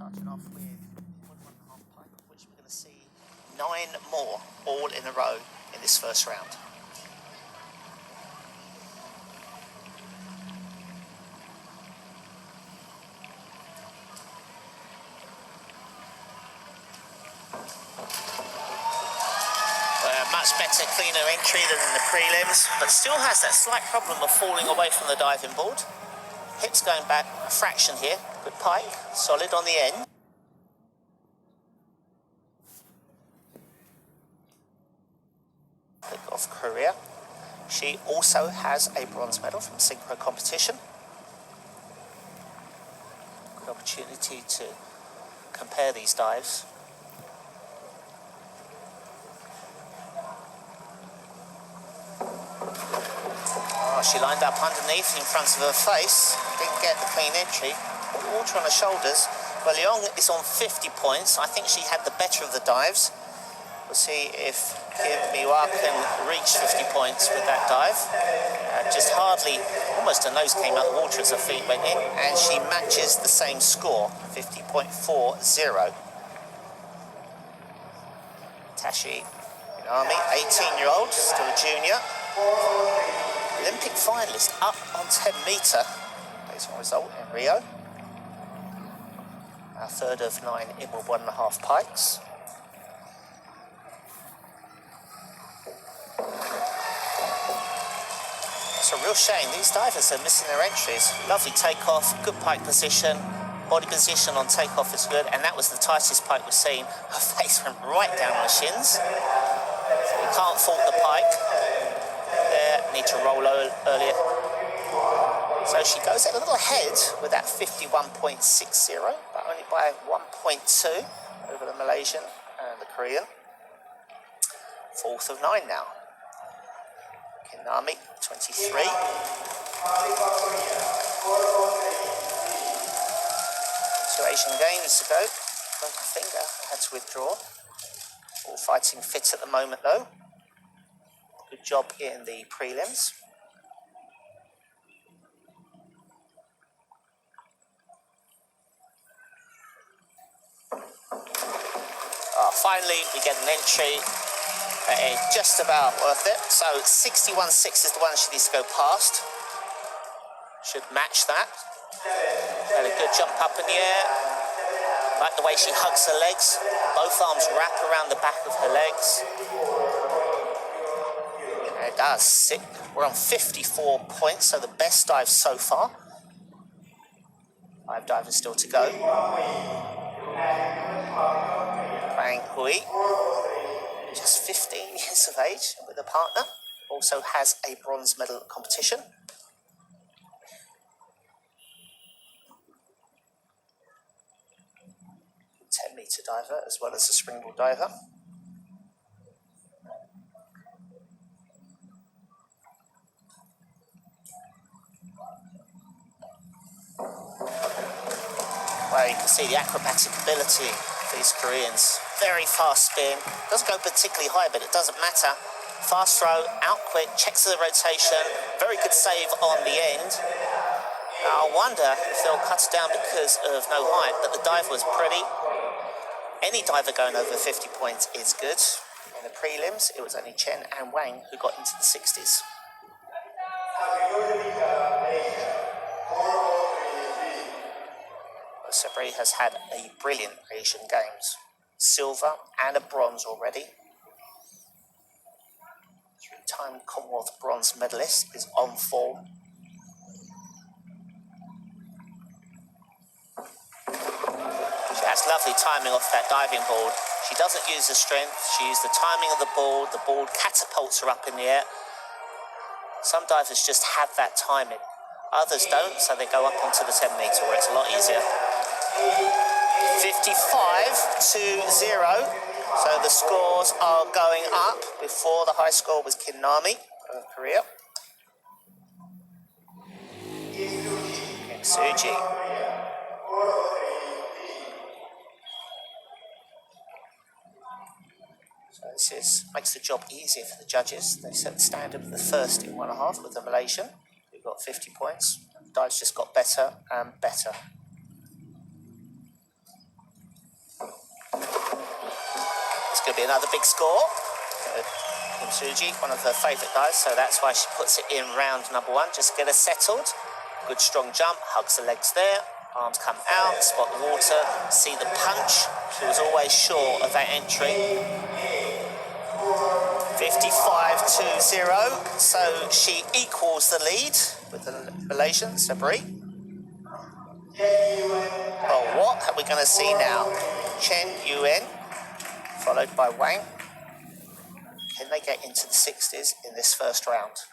Starting off with 1.5 pipe, of which we're going to see 9 more all in a row in this first round. Much better, cleaner entry than in the prelims, but still has that slight problem of falling away from the diving board. Hips going back a fraction here. Good pike, solid on the end. Pick off Korea. She also has a bronze medal from synchro competition. Good opportunity to compare these dives. She lined up underneath in front of her face, didn't get the clean entry. Water on her shoulders. Well, Leong is on 50 points. I think she had the better of the dives. We'll see if Kim Miwa can reach 50 points with that dive. Just hardly, almost her nose came out of the water as her feet went in, and she matches the same score, 50.40. Tashi Inami, 18-year-old, still a junior. Olympic finalist up on 10 metre based on result in Rio. Our third of 9 in with 1.5 pikes. It's a real shame, these divers are missing their entries. Lovely takeoff, good pike position, body position on takeoff is good, and that was the tightest pike we've seen. Her face went right down her shins. So we can't fault the pike. Need to roll earlier. So she goes a little ahead with that 51.60, but only by 1.2 over the Malaysian and the Korean. Fourth of 9 now. Kinami, 23. Two Asian Games to go. Broke my finger, I had to withdraw. All fighting fit at the moment though. Good job in the prelims. Finally, we get an entry just about worth it. So 61.6 is the one she needs to go past. Should match that. Had a good jump up in the air. Like the way she hugs her legs. Both arms wrap around the back of her legs. It does. We're on 54 points, so the best dive so far. 5 divers still to go. Wang Hui, just 15 years of age with a partner, also has a bronze medal competition. A 10-metre diver as well as a springboard diver. Well, you can see the acrobatic ability of these Koreans. Very fast spin. Doesn't go particularly high, but it doesn't matter. Fast throw, out quick, checks the rotation. Very good save on the end. Now, I wonder if they'll cut it down because of no height, but the dive was pretty. Any diver going over 50 points is good. In the prelims, it was only Chen and Wang who got into the 60s. Sabri has had a brilliant Asian Games. Silver and a bronze already. 3-time Commonwealth bronze medalist is on form. She has lovely timing off that diving board. She doesn't use the strength, she uses the timing of the board catapults her up in the air. Some divers just have that timing. Others don't, so they go up onto the 10 metre where it's a lot easier. 55-0, so the scores are going up. Before the high score was Kinami of Korea. Kim Suji. So this makes the job easier for the judges. They set the standard of the first in 1.5 with the Malaysian. Who got 50 points. The dives just got better and better. going to be another big score. Kim Suji, one of her favourite guys, so that's why she puts it in round number 1. Just get her settled. Good strong jump, hugs the legs there. Arms come out, spot the water, see the punch. She was always sure of that entry. 55-0, so she equals the lead with the Malaysian, Sabri. Well, what are we going to see now? Chen Yuen, followed by Wang. Can they get into the 60s in this first round?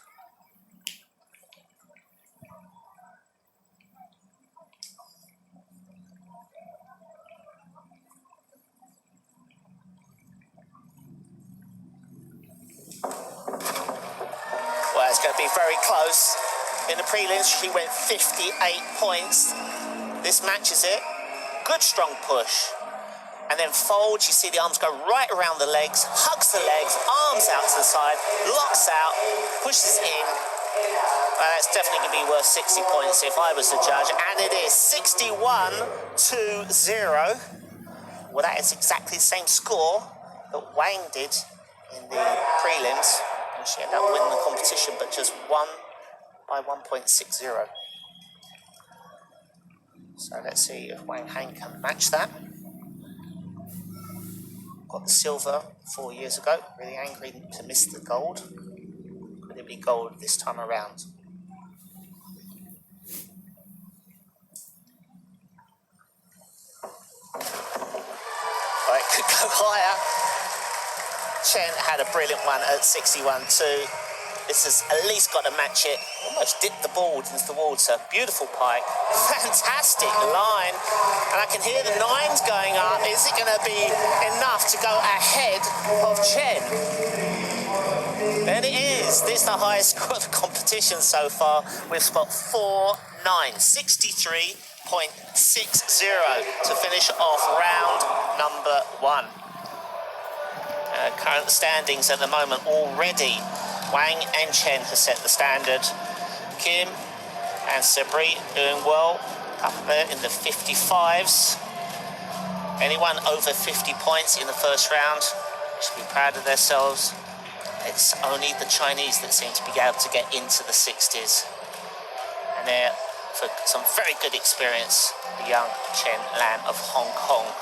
Well, it's going to be very close. In the prelims, she went 58 points. This matches it. Good strong push. And then folds, you see the arms go right around the legs, hugs the legs, arms out to the side, locks out, pushes in. Well, that's definitely going to be worth 60 points if I was the judge. And it is 61-0. Well, that is exactly the same score that Wang did in the prelims. And she ended up winning the competition, but just won by 1.60. So let's see if Wang Hang can match that. Got the silver 4 years ago. Really angry to miss the gold. Could it be gold this time around? Well, it could go higher. Chen had a brilliant one at 61-2. This has at least got to match it. Almost dipped the board into the water. Beautiful pike. Fantastic line. And I can hear the 9s going up. Is it going to be enough to go ahead of Chen? Then it is. This is the highest score of the competition so far. We've spot 4-9. 63.60 to finish off round number 1. Current standings at the moment already. Wang and Chen have set the standard. Kim and Sabri doing well, up there in the 55s. Anyone over 50 points in the first round should be proud of themselves. It's only the Chinese that seem to be able to get into the 60s. And they're, for some very good experience, the young Chen Lam of Hong Kong.